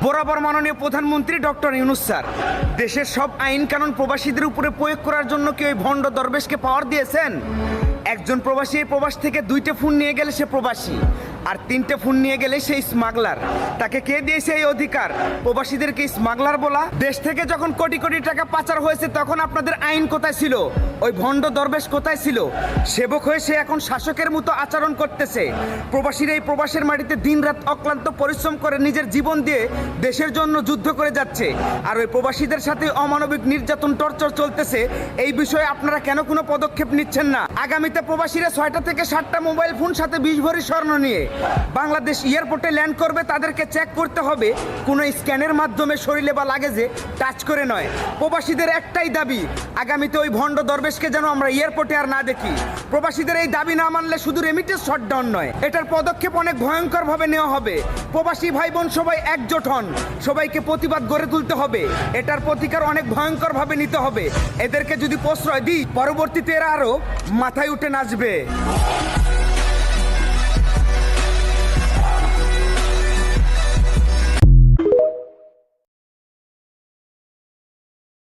বরাবর মাননীয় প্রধানমন্ত্রী ডক্টর ইউনূস স্যার দেশের সব আইন কানুন প্রবাসীদের উপরে প্রয়োগ করার জন্য কি ওই ভণ্ড দরবেশকে পাওয়ার দিয়েছেন? একজন প্রবাসী এই প্রবাস থেকে 2টে ফোন নিয়ে গেলে সে প্রবাসী, আর 3টে ফোন নিয়ে গেলে সেই স্মাগলার। তাকে কে দিয়েছে এই অধিকার প্রবাসীদেরকে স্মাগলার বলা? দেশ থেকে যখন কোটি কোটি টাকা পাচার হয়েছে তখন আপনাদের আইন কোথায় ছিল? ওই ভণ্ড দরবেশ কোথায় ছিল? সেবক হয়ে সে এখন শাসকের মতো আচরণ করতেছে। প্রবাসীরা এই প্রবাসের মাটিতে দিনরাত অক্লান্ত পরিশ্রম করে নিজের জীবন দিয়ে দেশের জন্য যুদ্ধ করে যাচ্ছে, আর ওই প্রবাসীদের সাথে অমানবিক নির্যাতন টর্চার চলতেছে। এই বিষয়ে আপনারা কেন কোনো পদক্ষেপ নিচ্ছেন না? আগামীতে প্রবাসীরা 6টা থেকে 7টা মোবাইল ফোন সাথে 20 ভরি স্বর্ণ নিয়ে বাংলাদেশ এয়ারপোর্টে ল্যান্ড করবে। তাদেরকে চেক করতে হবে কোনো স্ক্যানের মাধ্যমে শরীরে বা লাগেজে টাচ করে নয়। প্রবাসীদের একটাই দাবি, আগামীতে ওই ভণ্ড দরবেশকে যেন আমরা এয়ারপোর্টে আর না দেখি। প্রবাসীদের এই দাবি না মানলে শুধু রেমিটেন্স শটডাউন নয়, এটার পদক্ষেপ অনেক ভয়ঙ্করভাবে নেওয়া হবে। প্রবাসী ভাই বোন সবাই একজোট হন, সবাইকে প্রতিবাদ গড়ে তুলতে হবে। এটার প্রতিকার অনেক ভয়ঙ্করভাবে নিতে হবে। এদেরকে যদি প্রশ্রয় দিই পরবর্তীতে এরা আরও মাথায় উঠে নাচবে।